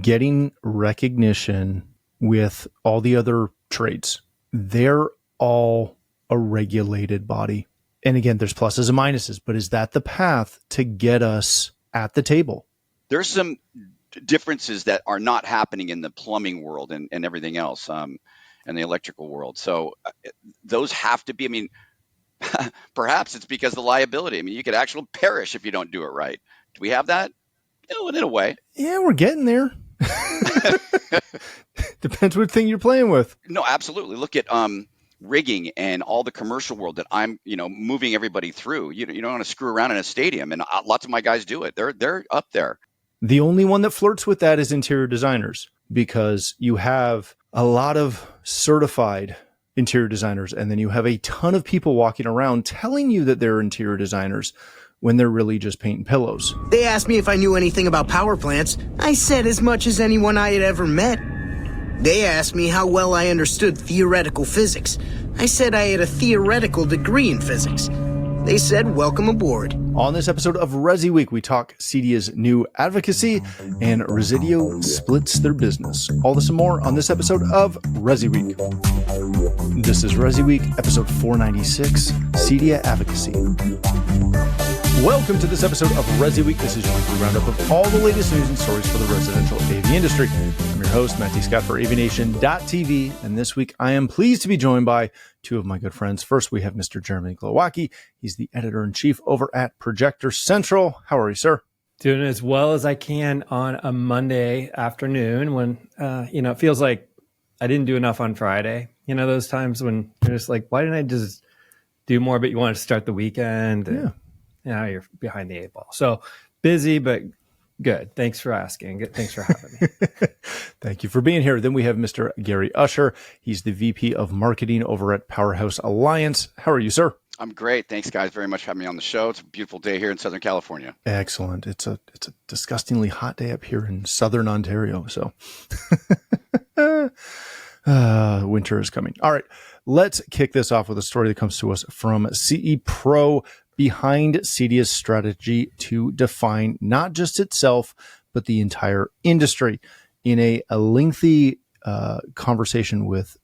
getting recognition with all the other trades. They're all a regulated body. And again, there's pluses and minuses, but is that the path to get us at the table? There's some differences that are not happening in the plumbing world and everything else, and the electrical world. So those have to be, I mean, perhaps it's because of the liability. I mean, you could actually perish if you don't do it right. Do we have that? In a way. Yeah, we're getting there. Depends what thing you're playing with. No, absolutely. Look at rigging and all the commercial world that I'm, moving everybody through. You don't want to screw around in a stadium, and lots of my guys do it. They're up there. The only one that flirts with that is interior designers, because you have a lot of certified interior designers, and then you have a ton of people walking around telling you that they're interior designers when they're really just painting pillows. They asked me if I knew anything about power plants. I said as much as anyone I had ever met. They asked me how well I understood theoretical physics. I said I had a theoretical degree in physics. They said, welcome aboard. On this episode of ResiWeek, we talk CEDIA's new advocacy and Resideo splits their business. All this and more on this episode of ResiWeek. This is ResiWeek, episode 496, CEDIA Advocacy. Welcome to this episode of ResiWeek. This is your weekly roundup of all the latest news and stories for the residential AV industry. I'm your host, Matthew Scott for AVNation.tv, and this week I am pleased to be joined by two of my good friends. First, we have Mr. Jeremy Glowacki. He's the editor-in-chief over at Projector Central. How are you, sir? Doing as well as I can on a Monday afternoon when, it feels like I didn't do enough on Friday. You know, those times when you're just like, why didn't I just do more? But you want to start the weekend. And, you're behind the eight ball. So busy, but good. Thanks for asking. Thanks for having me. Thank you for being here. Then we have Mr. Gary Usher. He's the VP of Marketing over at Powerhouse Alliance. How are you, sir? I'm great. Thanks, guys, very much for having me on the show. It's a beautiful day here in Southern California. Excellent. It's a disgustingly hot day up here in Southern Ontario. So winter is coming. All right. Let's kick this off with a story that comes to us from CE Pro. Behind CEDIA's strategy to define not just itself, but the entire industry. In a lengthy conversation with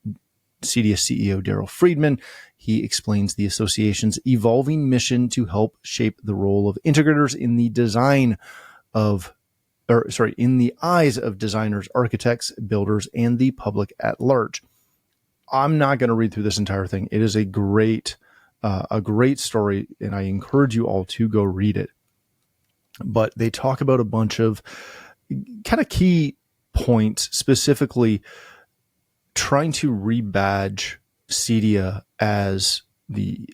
CEDIA CEO Daryl Friedman, he explains the association's evolving mission to help shape the role of integrators in the in the eyes of designers, architects, builders, and the public at large. I'm not going to read through this entire thing. It is a great story, and I encourage you all to go read it. But they talk about a bunch of kind of key points, specifically trying to rebadge CEDIA as the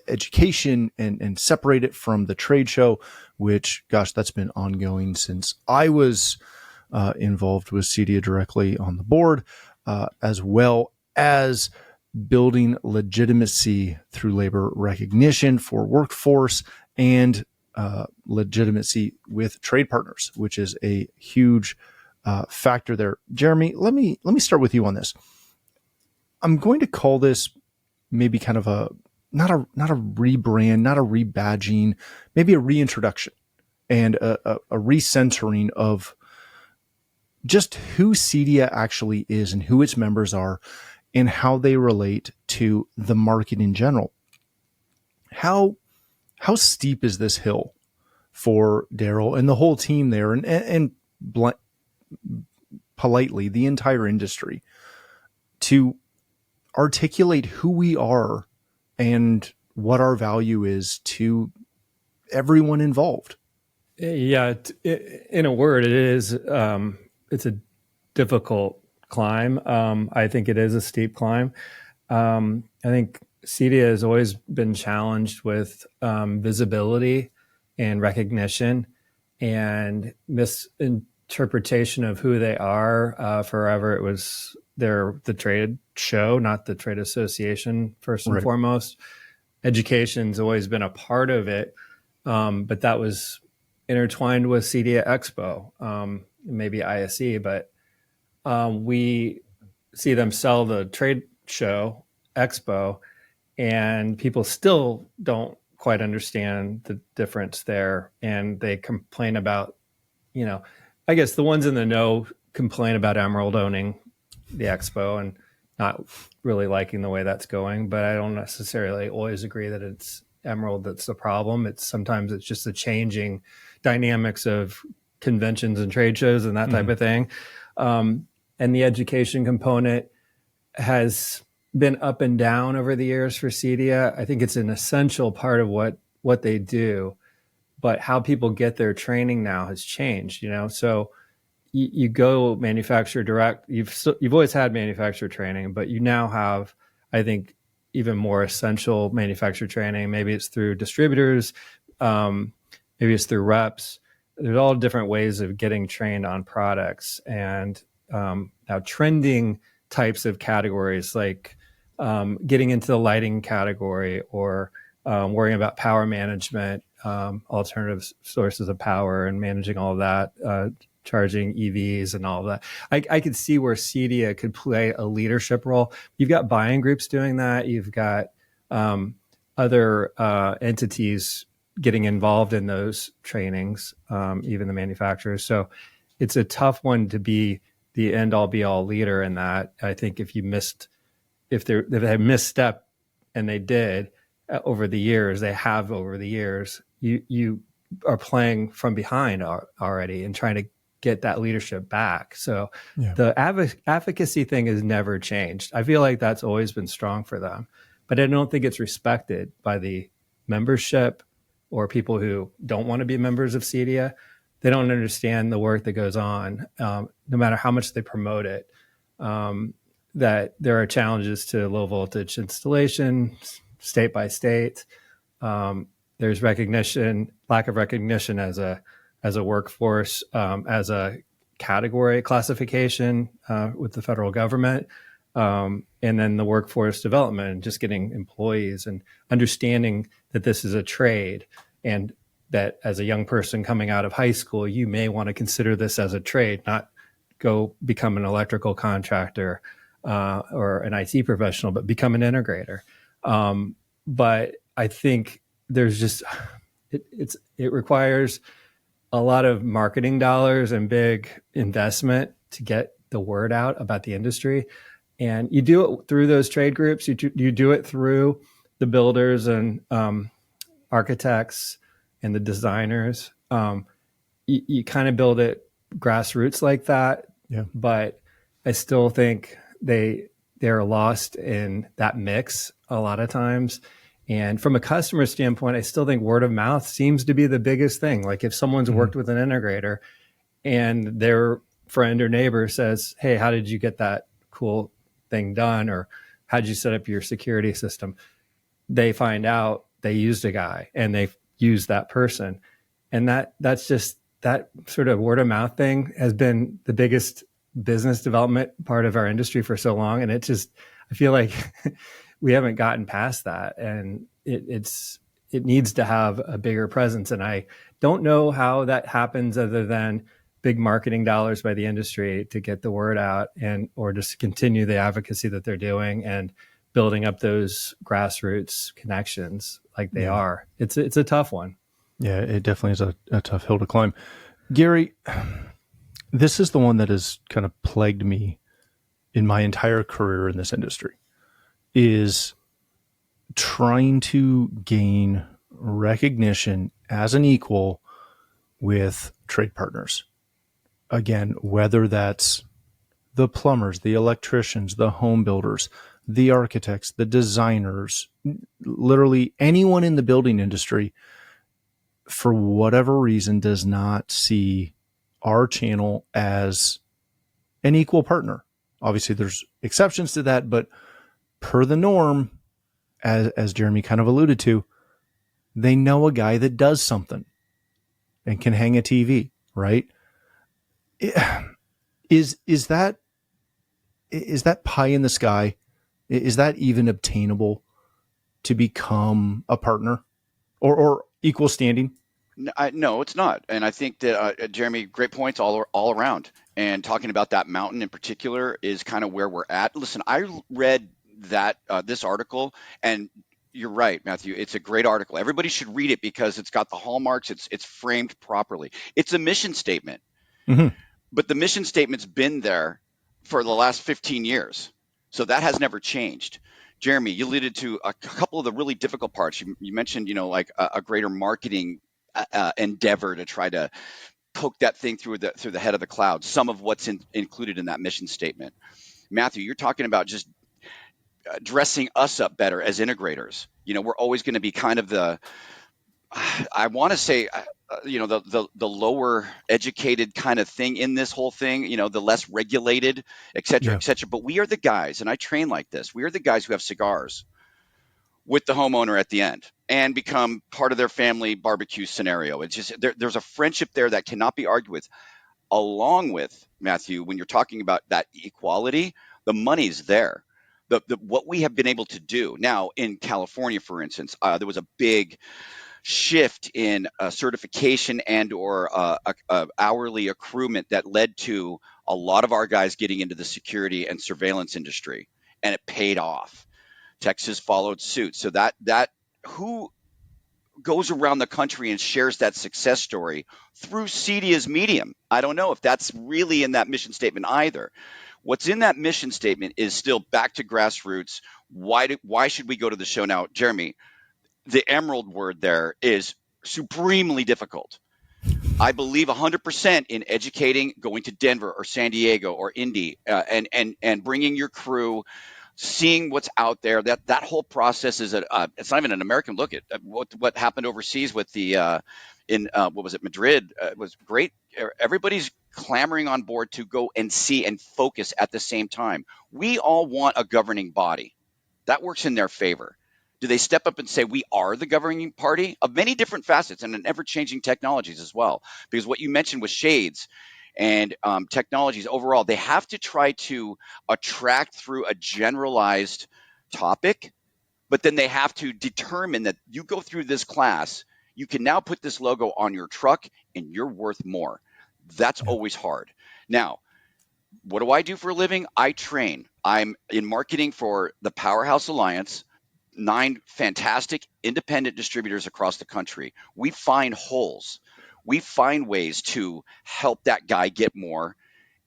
education and separate it from the trade show, which, gosh, that's been ongoing since I was involved with CEDIA directly on the board, as well as building legitimacy through labor recognition for workforce and legitimacy with trade partners, which is a huge factor there. Jeremy, let me start with you on this. I'm going to call this maybe kind of not a rebrand, not a rebadging, maybe a reintroduction and a recentering of just who CEDIA actually is and who its members are, and how they relate to the market in general. How steep is this hill for Daryl and the whole team there, and politely the entire industry, to articulate who we are and what our value is to everyone involved? Yeah, in a word, it is. It's a difficult climb. I think it is a steep climb. I think CEDIA has always been challenged with visibility and recognition and misinterpretation of who they are. Forever, it was the trade show, not the trade association, first and foremost. Education's always been a part of it, but that was intertwined with CEDIA Expo, maybe ISE, but we see them sell the trade show Expo, and people still don't quite understand the difference there. And they complain about, I guess the ones in the know complain about Emerald owning the expo and not really liking the way that's going, but I don't necessarily always agree that it's Emerald that's the problem. Sometimes it's just the changing dynamics of conventions and trade shows and that type of thing. And the education component has been up and down over the years for CEDIA. I think it's an essential part of what they do, but how people get their training now has changed, so you go manufacturer direct. You've always had manufacturer training, but you now have, I think, even more essential manufacturer training. Maybe it's through distributors, maybe it's through reps. There's all different ways of getting trained on products, and now trending types of categories like getting into the lighting category or worrying about power management, alternative sources of power and managing all of that, charging EVs and all of that. I could see where CEDIA could play a leadership role. You've got buying groups doing that. You've got other entities getting involved in those trainings, even the manufacturers. So it's a tough one to be the end all be all leader in that. I think if they had misstep, and they did over the years, you are playing from behind already and trying to get that leadership back. So the advocacy thing has never changed. I feel like that's always been strong for them, but I don't think it's respected by the membership or people who don't want to be members of CEDIA. They don't understand the work that goes on, no matter how much they promote it, that there are challenges to low voltage installation, state by state. There's lack of recognition as a workforce, as a category classification with the federal government, and then the workforce development, just getting employees and understanding that this is a trade, and that as a young person coming out of high school, you may want to consider this as a trade, not go become an electrical contractor or an IT professional, but become an integrator. But I think there's just it requires a lot of marketing dollars and big investment to get the word out about the industry. And you do it through those trade groups. You do it through the builders and architects and the designers. You kind of build it grassroots like that. Yeah. But I still think they're lost in that mix a lot of times. And from a customer standpoint, I still think word of mouth seems to be the biggest thing. Like if someone's worked with an integrator and their friend or neighbor says, "Hey, how did you get that cool thing done?" Or "How did you set up your security system?" They find out they used a guy and they used that person. And that's just that sort of word of mouth thing has been the biggest business development part of our industry for so long. And I feel like we haven't gotten past that, and it needs to have a bigger presence. And I don't know how that happens other than big marketing dollars by the industry to get the word out or just continue the advocacy that they're doing and building up those grassroots connections like they are. It's a tough one. Yeah, it definitely is a tough hill to climb. Gary, this is the one that has kind of plagued me in my entire career in this industry, is trying to gain recognition as an equal with trade partners. Again, whether that's the plumbers, the electricians, the home builders, the architects, the designers, literally anyone in the building industry, for whatever reason, does not see our channel as an equal partner. Obviously, there's exceptions to that, but per the norm, as Jeremy kind of alluded to, they know a guy that does something and can hang a TV, right? Is that pie in the sky? Is that even obtainable to become a partner or equal standing? No, it's not. And I think that, Jeremy, great points all around. And talking about that mountain in particular is kind of where we're at. Listen, I read this article, and you're right, Matthew. It's a great article. Everybody should read it because it's got the hallmarks. It's framed properly. It's a mission statement. Mm-hmm. but the mission statement's been there for the last 15 years. So that has never changed. Jeremy, you alluded to a couple of the really difficult parts. You mentioned, like a greater marketing endeavor to try to poke that thing through the head of the cloud. Some of what's included in that mission statement. Matthew, you're talking about just dressing us up better as integrators. We're always going to be kind of I want to say, the lower educated kind of thing in this whole thing, the less regulated, et cetera, Yeah. et cetera. But we are the guys, and I train like this. We are the guys who have cigars with the homeowner at the end and become part of their family barbecue scenario. It's just there's a friendship there that cannot be argued with. Along with, Matthew, when you're talking about that equality, the money's there. What we have been able to do now in California, for instance, there was a big shift in certification and or hourly accruement that led to a lot of our guys getting into the security and surveillance industry, and it paid off. Texas followed suit. So that who goes around the country and shares that success story through CEDIA's medium? I don't know if that's really in that mission statement either. What's in that mission statement is still back to grassroots. Why should we go to the show now, Jeremy? The emerald word there is supremely difficult. I believe 100% in educating, going to Denver or San Diego or Indy, and bringing your crew, seeing what's out there. That whole process is it's not even an American look at what happened overseas with the in what was it, Madrid? It was great. Everybody's clamoring on board to go and see and focus at the same time. We all want a governing body that works in their favor. Do they step up and say we are the governing party of many different facets and in ever-changing technologies as well? Because what you mentioned with shades and technologies overall, they have to try to attract through a generalized topic, but then they have to determine that you go through this class, you can now put this logo on your truck and you're worth more. That's always hard. Now, what do I do for a living? I train. I'm in marketing for the Powerhouse Alliance, 9 fantastic independent distributors across the country. We find holes. We find ways to help that guy get more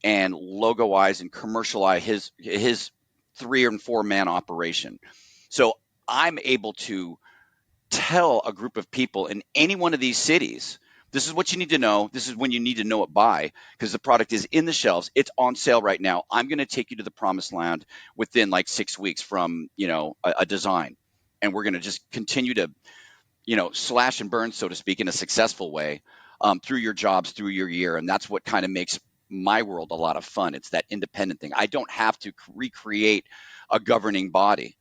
and logoize and commercialize his 3 and 4 man operation. So I'm able to tell a group of people in any one of these cities, this is what you need to know. This is when you need to know it by, because the product is in the shelves. It's on sale right now. I'm going to take you to the promised land within like 6 weeks from, a design. And we're going to just continue to, slash and burn, so to speak, in a successful way through your jobs, through your year. And that's what kind of makes my world a lot of fun. It's that independent thing. I don't have to recreate a governing body.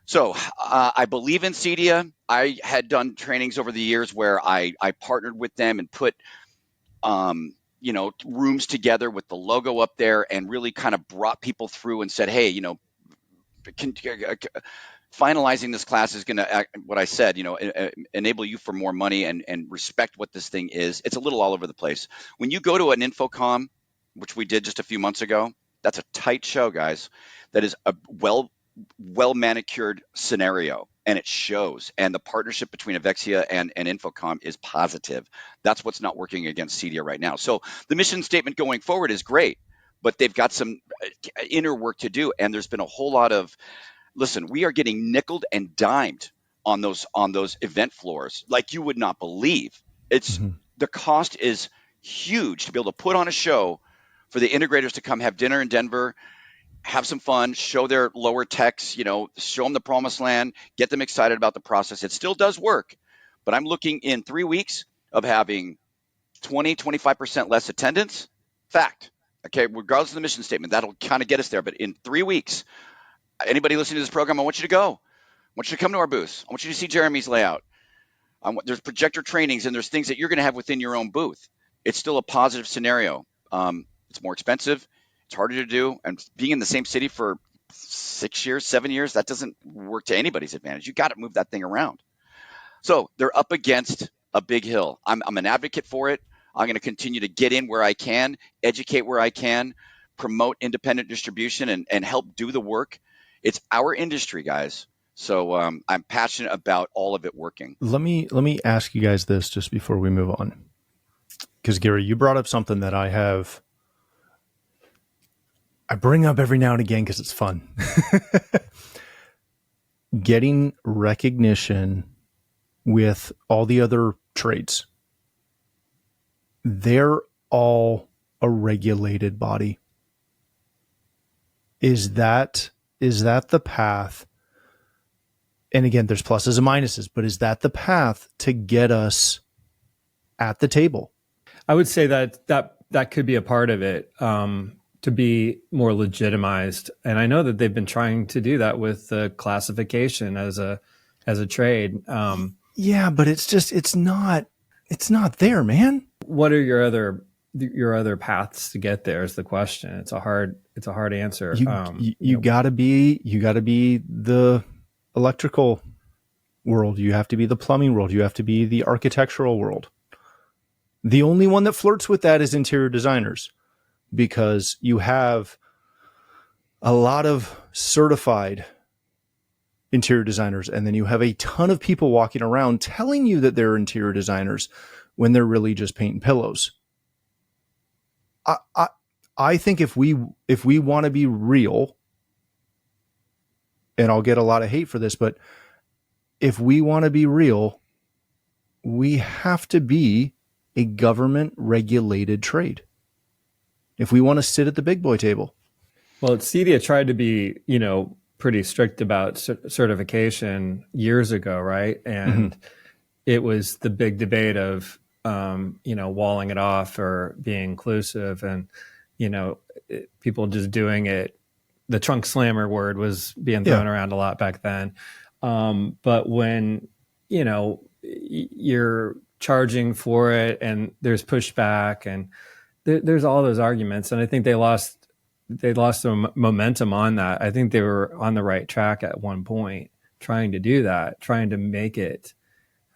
So I believe in CEDIA. I had done trainings over the years where I partnered with them and put, rooms together with the logo up there and really kind of brought people through and said, hey, finalizing this class is going to, what I said, enable you for more money and respect what this thing is. It's a little all over the place. When you go to an Infocom, which we did just a few months ago, that's a tight show, guys. That is a well manicured scenario, and it shows. And the partnership between Avexia and Infocom is positive. That's what's not working against CEDIA right now. So the mission statement going forward is great, but they've got some inner work to do. And there's been a whole lot of, listen, we are getting nickeled and dimed on those event floors like you would not believe. It's the cost is huge to be able to put on a show for the integrators to come have dinner in Denver, have some fun, show their lower techs, show them the promised land, get them excited about the process. It still does work, but I'm looking in 3 weeks of having 25% less attendance. Fact. Okay, regardless of the mission statement, that'll kind of get us there. But in 3 weeks, anybody listening to this program, I want you to go. I want you to come to our booth. I want you to see Jeremy's layout. There's projector trainings, and there's things that you're going to have within your own booth. It's still a positive scenario. It's more expensive. It's harder to do. And being in the same city for 6 years, 7 years, that doesn't work to anybody's advantage. You got to move that thing around. So they're up against a big hill. I'm an advocate for it. I'm going to continue to get in where I can, educate where I can, promote independent distribution and help do the work. It's our industry, guys. So I'm passionate about all of it working. Let me ask you guys this just before we move on. Because Gary, you brought up something that I have I bring up every now and again because it's fun. Getting recognition with all the other trades. They're all a regulated body. Is that the path? And again, there's pluses and minuses, but is that the path to get us at the table? I would say that could be a part of it, to be more legitimized. And I know that they've been trying to do that with the classification as a trade. Yeah, but it's not there, man. What are your other paths to get there is the question. It's a hard answer. You gotta be the electrical world. You have to be the plumbing world. You have to be the architectural world. The only one that flirts with that is interior designers, because you have a lot of certified interior designers, and then you have a ton of people walking around telling you that they're interior designers when they're really just painting pillows. I think if we want to be real, and I'll get a lot of hate for this, but if we want to be real, we have to be a government regulated trade if we want to sit at the big boy table. Well, CEDIA tried to be, pretty strict about certification years ago, right? And it was the big debate of, walling it off or being inclusive, and, people just doing it. The trunk slammer word was being thrown around a lot back then. But when, you're charging for it and there's pushback, and there's all those arguments. And I think they lost some momentum on that. I think they were on the right track at one point, trying to do that, trying to make it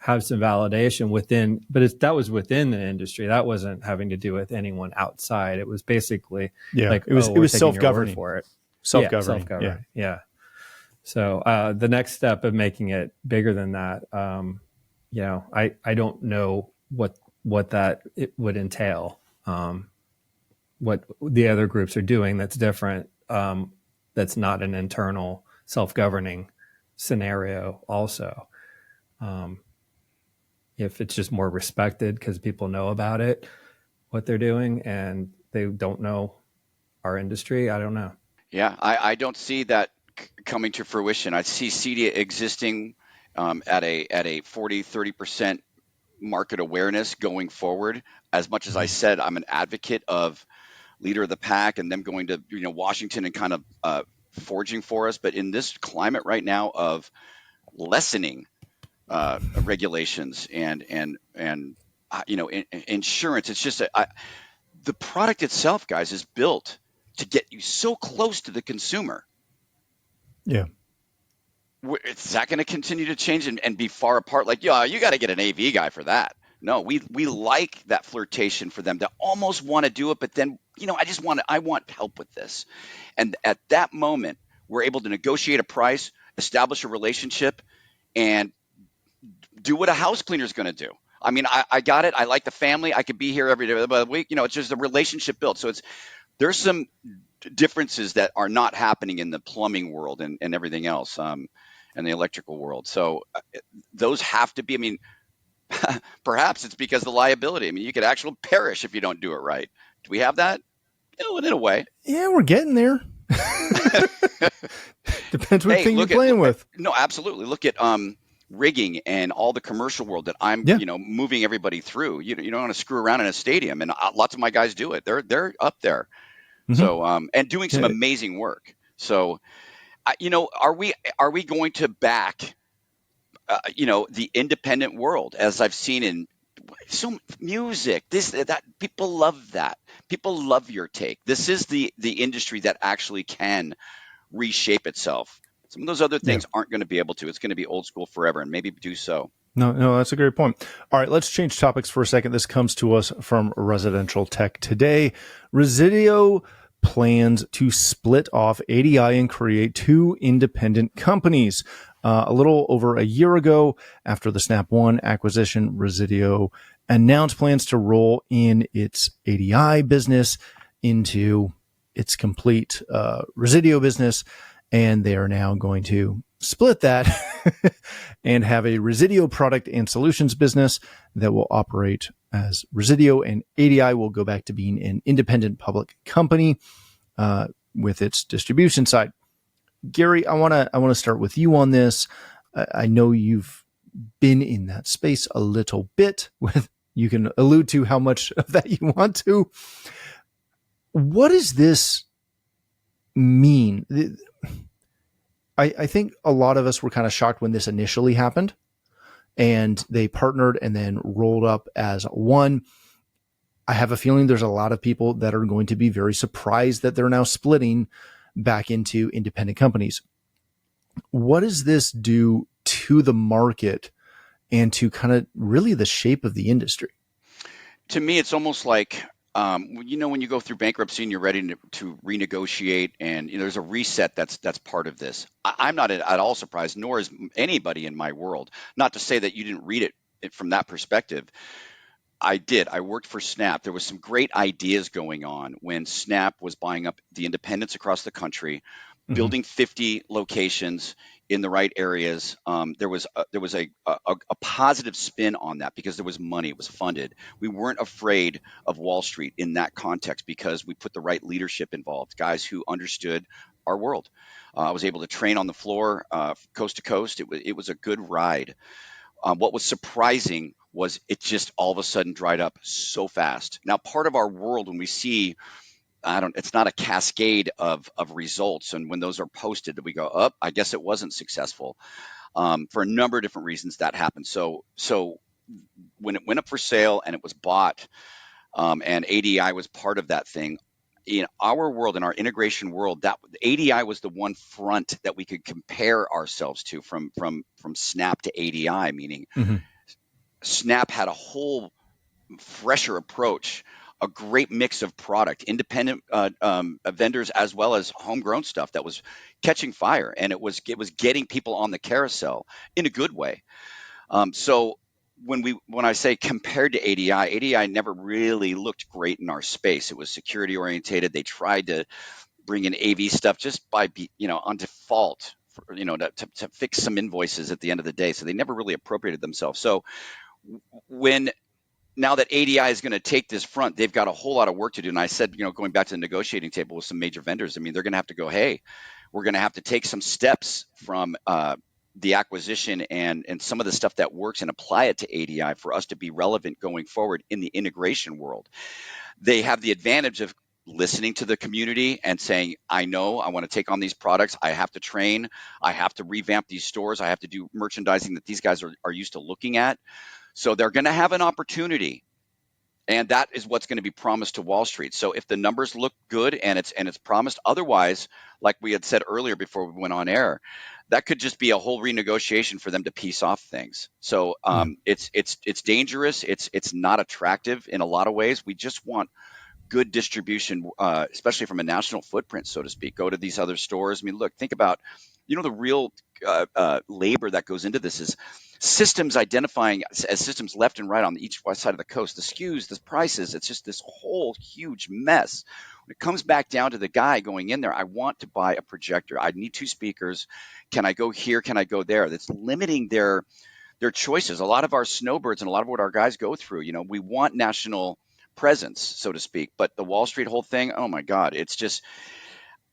have some validation within, but that was within the industry. That wasn't having to do with anyone outside. It was basically it was self-governing for it. Self-governing. Yeah. So the next step of making it bigger than that, I don't know what that it would entail. What the other groups are doing that's different, that's not an internal self-governing scenario also. If it's just more respected because people know about it, what they're doing, and they don't know our industry, I don't know. Yeah, I don't see that coming to fruition. I see CEDIA existing at a 40-30% market awareness going forward. As much as I said, I'm an advocate of leader of the pack and them going to Washington and kind of forging for us. But in this climate right now of lessening regulations and insurance, it's just the product itself, guys, is built to get you so close to the consumer. Yeah. Is that going to continue to change and be far apart? Like, you got to get an AV guy for that. No, we like that flirtation for them to almost want to do it, but then, I want help with this. And at that moment, we're able to negotiate a price, establish a relationship, and do what a house cleaner is going to do. I mean, I got it. I like the family. I could be here every day of the week. It's just a relationship built. So there's some differences that are not happening in the plumbing world and everything else, and the electrical world. So those have to be, perhaps it's because of the liability. You could actually perish if you don't do it right. Do we have that? In a way. Yeah, we're getting there. Depends what thing you're playing with. No, absolutely. Look at rigging and all the commercial world that I'm, moving everybody through. You don't want to screw around in a stadium, and lots of my guys do it. They're up there. Mm-hmm. So and doing some amazing work. So, are we going to back, the independent world, as I've seen in some music, that people love that. People love your take. This is the industry that actually can reshape itself. Some of those other things aren't going to be able to. It's going to be old school forever, and maybe do so. No, that's a great point. All right, let's change topics for a second. This comes to us from Residential Tech Today. Resideo plans to split off ADI and create two independent companies. A little over a year ago, after the Snap One acquisition, Resideo announced plans to roll in its ADI business into its complete Resideo business, and they are now going to split that and have a Resideo product and solutions business that will operate as Resideo, and ADI will go back to being an independent public company with its distribution side. Gary, I want to start with you on this. I know you've been in that space a little bit. You can allude to how much of that you want to. What does this mean? I think a lot of us were kind of shocked when this initially happened, and they partnered and then rolled up as one. I have a feeling there's a lot of people that are going to be very surprised that they're now splitting back into independent companies. What does this do to the market and to kind of really the shape of the industry? To me, it's almost like, when you go through bankruptcy and you're ready to renegotiate, and there's a reset that's part of this. I'm not at all surprised, nor is anybody in my world. Not to say that you didn't read it from that perspective. I did. I worked for Snap. There was some great ideas going on when Snap was buying up the independents across the country, building 50 locations in the right areas. There was a positive spin on that because there was money. It was funded. We weren't afraid of Wall Street in that context because we put the right leadership involved, guys who understood our world. I was able to train on the floor, coast to coast. It was a good ride. What was surprising was it just all of a sudden dried up so fast. Now, part of our world, when we see, it's not a cascade of results, and when those are posted, that we go, oh, I guess it wasn't successful. For a number of different reasons that happened. So when it went up for sale and it was bought, and ADI was part of that thing, in our world, in our integration world, that ADI was the one front that we could compare ourselves to from Snap to ADI, meaning Snap had a whole fresher approach, a great mix of product, independent vendors as well as homegrown stuff that was catching fire, and it was getting people on the carousel in a good way. So when I say compared to ADI never really looked great in our space. It was security orientated. They tried to bring in AV stuff just by on default, to fix some invoices at the end of the day. So they never really appropriated themselves. So now that ADI is going to take this front, they've got a whole lot of work to do. And I said, going back to the negotiating table with some major vendors, I mean, they're going to have to go, hey, we're going to have to take some steps from the acquisition and some of the stuff that works and apply it to ADI for us to be relevant going forward in the integration world. They have the advantage of listening to the community and saying, I know I want to take on these products. I have to train. I have to revamp these stores. I have to do merchandising that these guys are used to looking at. So they're going to have an opportunity, and that is what's going to be promised to Wall Street. So if the numbers look good and it's promised, otherwise, like we had said earlier before we went on air, that could just be a whole renegotiation for them to piece off things. So it's dangerous. It's not attractive in a lot of ways. We just want good distribution, especially from a national footprint, so to speak. Go to these other stores. I mean, look, think about, the real labor that goes into this is systems identifying as systems left and right on each side of the coast, the SKUs, the prices. It's just this whole huge mess. When it comes back down to the guy going in there, I want to buy a projector. I need 2 speakers. Can I go here? Can I go there? That's limiting their choices. A lot of our snowbirds and a lot of what our guys go through, we want national presence, so to speak, but the Wall Street whole thing, oh my God, it's just,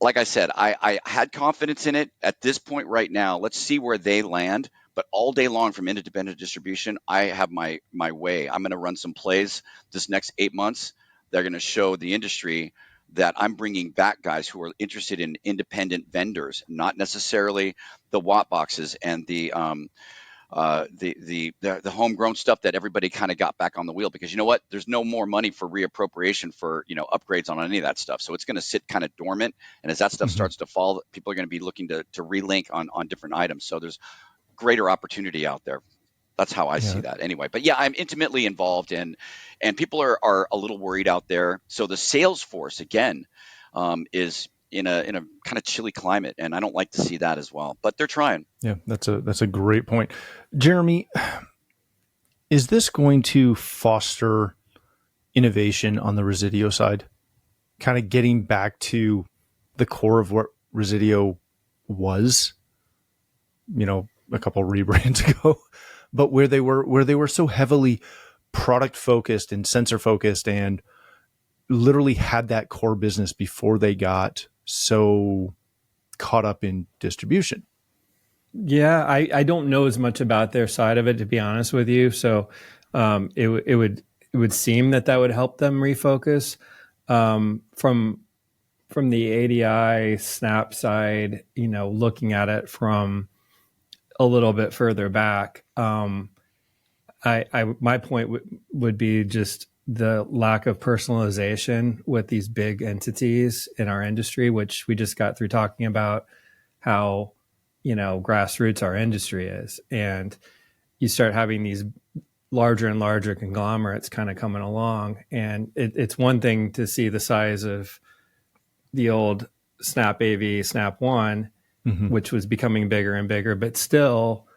like I said, I had confidence in it. At this point right now, let's see where they land. But all day long from independent distribution, I have my way. I'm going to run some plays this next 8 months. They're going to show the industry that I'm bringing back guys who are interested in independent vendors, not necessarily the watt boxes and the homegrown stuff that everybody kind of got back on the wheel, because you know what? There's no more money for reappropriation for upgrades on any of that stuff. So it's going to sit kind of dormant. And as that stuff starts to fall, people are going to be looking to relink on different items. So there's greater opportunity out there. That's how I see that anyway. But yeah, I'm intimately involved, and people are a little worried out there. So the sales force again is in a kind of chilly climate, and I don't like to see that as well. But they're trying. Yeah, that's a great point. Jeremy, is this going to foster innovation on the Resideo side? kind of getting back to the core of what Resideo was, a couple rebrands ago, but where they were so heavily product focused and sensor focused and literally had that core business before they got so caught up in distribution. Yeah, I don't know as much about their side of it, to be honest with you. So it would seem that would help them refocus. From the ADI Snap side, looking at it from a little bit further back, my point would be just the lack of personalization with these big entities in our industry, which we just got through talking about how grassroots our industry is, and you start having these larger and larger conglomerates kind of coming along, and it's one thing to see the size of the old Snap AV, Snap One, which was becoming bigger and bigger, but still,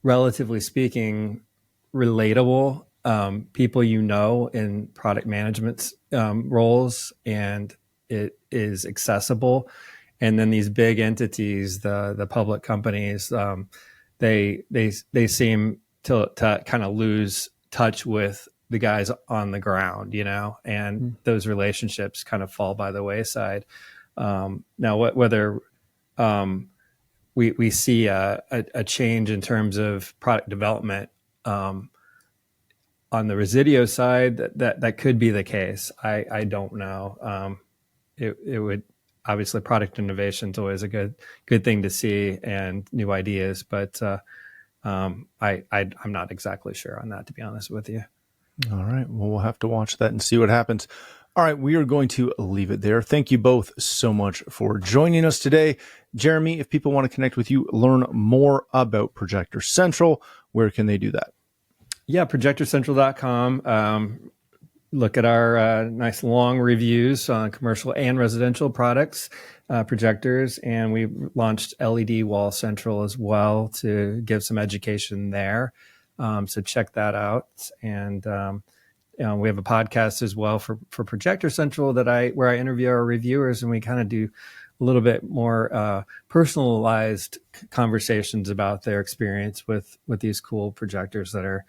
relatively speaking, relatable people in product management roles, and it is accessible. And then these big entities, the public companies, they seem to kind of lose touch with the guys on the ground, and those relationships kind of fall by the wayside. Now, whether we see a change in terms of product development on the Resideo side, that could be the case. I don't know. It would. Obviously, product innovation is always a good thing to see, and new ideas. But I'm not exactly sure on that, to be honest with you. All right. Well, we'll have to watch that and see what happens. All right. We are going to leave it there. Thank you both so much for joining us today. Jeremy, if people want to connect with you, learn more about Projector Central, where can they do that? Yeah, projectorcentral.com. Look at our nice long reviews on commercial and residential products, projectors, and we launched LED Wall Central as well to give some education there. So check that out. And we have a podcast as well for Projector Central where I interview our reviewers, and we kind of do a little bit more personalized conversations about their experience with these cool projectors that are,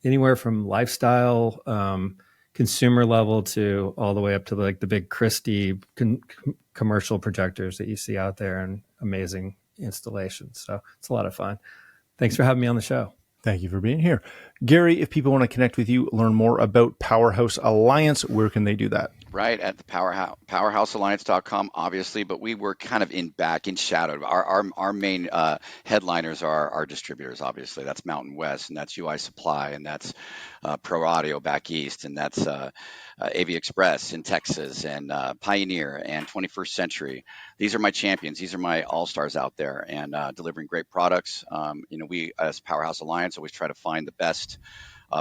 anywhere from lifestyle, consumer level to all the way up to the big Christie commercial projectors that you see out there, and amazing installations. So it's a lot of fun. Thanks for having me on the show. Thank you for being here. Gary, if people want to connect with you, learn more about Powerhouse Alliance, where can they do that? Right at the powerhousealliance.com, obviously, but we were kind of in shadow. Our main headliners are our distributors, obviously. That's Mountain West, and that's UI Supply, and that's Pro Audio back east, and that's AV Express in Texas, and Pioneer and 21st Century. These are my champions. These are my all-stars out there, and delivering great products. We as Powerhouse Alliance always try to find the best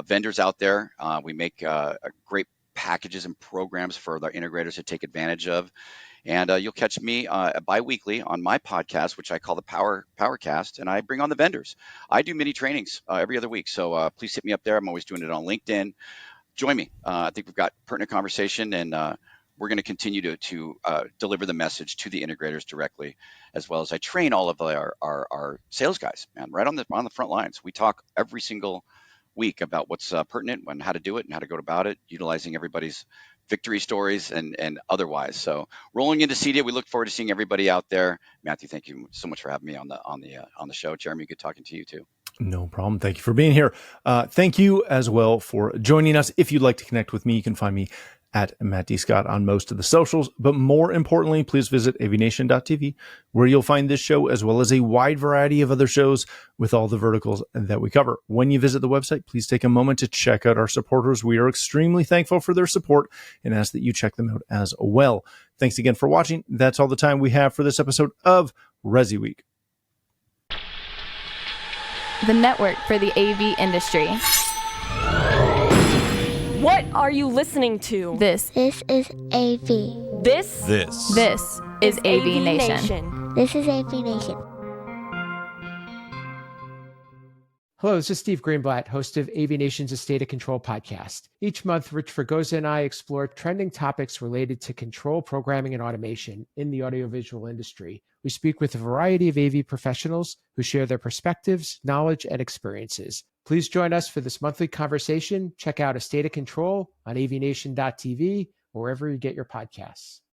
vendors out there. We make a great packages and programs for the integrators to take advantage of. And you'll catch me bi-weekly on my podcast, which I call the Powercast, and I bring on the vendors. I do mini trainings every other week, so please hit me up there. I'm always doing it on LinkedIn. Join me. I think we've got pertinent conversation, and we're going to continue to deliver the message to the integrators directly, as well as I train all of our sales guys, man, right on the front lines. We talk every single week about what's pertinent and how to do it and how to go about it, utilizing everybody's victory stories and otherwise. So rolling into CEDIA, we look forward to seeing everybody out there. Matthew, thank you so much for having me on the show. Jeremy, good talking to you too. No problem. Thank you for being here. Thank you as well for joining us. If you'd like to connect with me, you can find me at Matt D. Scott on most of the socials. But more importantly, please visit AVNation.tv, where you'll find this show as well as a wide variety of other shows with all the verticals that we cover. When you visit the website, please take a moment to check out our supporters. We are extremely thankful for their support and ask that you check them out as well. Thanks again for watching. That's all the time we have for this episode of ResiWeek, the network for the AV industry. What are you listening to? This is AV. This is AVNation. This is AVNation. Hello, this is Steve Greenblatt, host of AVNation's A State of Control podcast. Each month, Rich Fregosa and I explore trending topics related to control, programming, and automation in the audiovisual industry. We speak with a variety of AV professionals who share their perspectives, knowledge, and experiences. Please join us for this monthly conversation. Check out A State of Control on avnation.tv or wherever you get your podcasts.